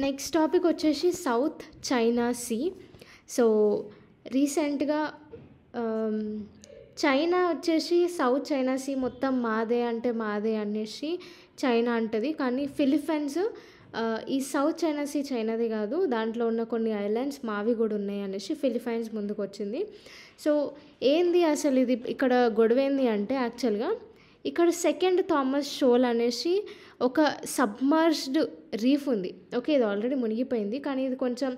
Next topic వచ్చేసి south China see. So రీసెంట్గా China వచ్చేసి సౌత్ చైనా సీ మొత్తం మాదే అంటే మాదే అనేసి చైనా అంటది. కానీ ఫిలిప్పైన్స్ ఈ సౌత్ చైనా సీ చైనాది కాదు, దాంట్లో ఉన్న కొన్ని ఐలాండ్స్ మావి కూడా ఉన్నాయి అనేసి ఫిలిప్పైన్స్ ముందుకు వచ్చింది. సో ఏంది అసలు ఇది ఇక్కడ గొడవ ఏంది అంటే, యాక్చువల్గా ఇక్కడ సెకండ్ థామస్ షోల్ అనేసి ఒక సబ్మర్జ్డ్ రీఫ్ ఉంది. ఓకే, ఇది ఆల్రెడీ మునిగిపోయింది, కానీ ఇది కొంచెం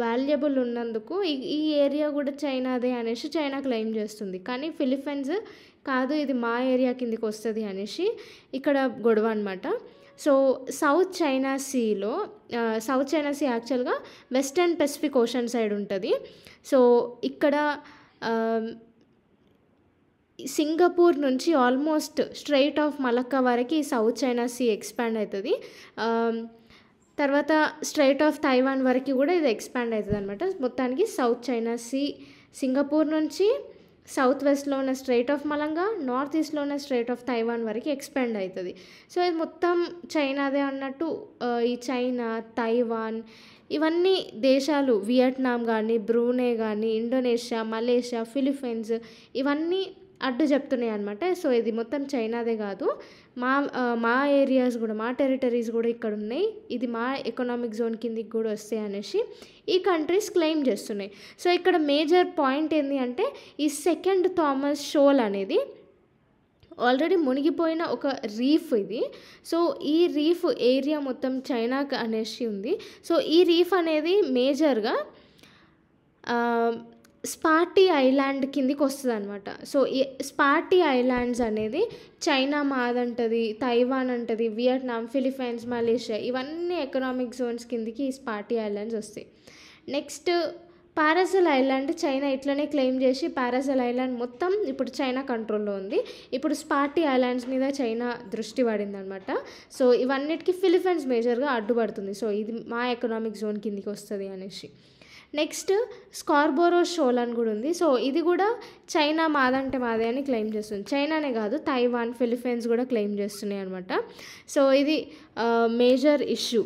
వాల్యుబుల్ ఉన్నందుకు ఈ ఏరియా కూడా చైనాదే అనేసి చైనా క్లెయిమ్ చేస్తుంది. కానీ ఫిలిప్పైన్స్ కాదు, ఇది మా ఏరియా కిందికి వస్తుంది అనేసి ఇక్కడ గొడవ అనమాట. సో సౌత్ చైనా సీలో సౌత్ చైనా సీ యాక్చువల్గా వెస్టర్న్ పెసిఫిక్ ఓషన్ సైడ్ ఉంటుంది. సో ఇక్కడ సింగపూర్ నుంచి ఆల్మోస్ట్ స్ట్రైట్ ఆఫ్ మలక్కా వరకు ఈ సౌత్ చైనా సీ ఎక్స్పాండ్ అవుతుంది. తర్వాత స్ట్రైట్ ఆఫ్ తైవాన్ వరకు కూడా ఇది ఎక్స్పాండ్ అవుతుంది అనమాట. మొత్తానికి సౌత్ చైనా సీ సింగపూర్ నుంచి సౌత్ వెస్ట్లో ఉన్న స్ట్రైట్ ఆఫ్ మలంగా, నార్త్ ఈస్ట్లో ఉన్న స్ట్రైట్ ఆఫ్ తైవాన్ వరకు ఎక్స్పాండ్ అవుతుంది. సో ఇది మొత్తం చైనాదే అన్నట్టు ఈ చైనా, తైవాన్ ఇవన్నీ దేశాలు, వియట్నాం కానీ, బ్రూనే కానీ, ఇండోనేషియా, మలేషియా, ఫిలిప్పైన్స్ ఇవన్నీ అడ్డు చెప్తున్నాయి అనమాట. సో ఇది మొత్తం చైనాదే కాదు, మా ఏరియాస్ కూడా, మా టెరిటరీస్ కూడా ఇక్కడ ఉన్నాయి, ఇది మా ఎకనామిక్ జోన్ కిందికి కూడా వస్తాయి అనేసి ఈ కంట్రీస్ క్లెయిమ్ చేస్తున్నాయి. సో ఇక్కడ మేజర్ పాయింట్ ఏంటి అంటే, ఈ సెకండ్ థామస్ షోల్ అనేది ఆల్రెడీ మునిగిపోయిన ఒక రీఫ్ ఇది. సో ఈ రీఫ్ ఏరియా మొత్తం చైనాకు అనేసి ఉంది. సో ఈ రీఫ్ అనేది మేజర్గా స్పార్టీ ఐలాండ్ కిందికి వస్తుంది అనమాట. సో ఈ స్పార్టీ ఐలాండ్స్ అనేది చైనా మాదంటది, తైవాన్ అంటది, వియట్నాం, ఫిలిప్పైన్స్, మలేషియా ఇవన్నీ ఎకనామిక్ జోన్స్ కిందికి ఈ స్పార్టీ ఐలాండ్స్ వస్తాయి. నెక్స్ట్ పారాసెల్ ఐలాండ్ చైనా ఇట్లనే క్లెయిమ్ చేసి పారాసెల్ ఐలాండ్ మొత్తం ఇప్పుడు చైనా కంట్రోల్లో ఉంది. ఇప్పుడు స్పార్టీ ఐలాండ్స్ మీద చైనా దృష్టి పడింది అనమాట. సో ఇవన్నిటికీ ఫిలిప్పైన్స్ మేజర్గా అడ్డుపడుతుంది. సో ఇది మా ఎకనామిక్ జోన్ కిందికి వస్తుంది అనేసి. నెక్స్ట్ స్కార్బోరో షోల్ అని కూడా ఉంది. సో ఇది కూడా చైనా మాదంటే మాదే అని క్లెయిమ్ చేస్తుంది. చైనానే కాదు, తైవాన్, ఫిలిప్పైన్స్ కూడా క్లెయిమ్ చేస్తున్నాయి అనమాట. సో ఇది మేజర్ ఇష్యూ.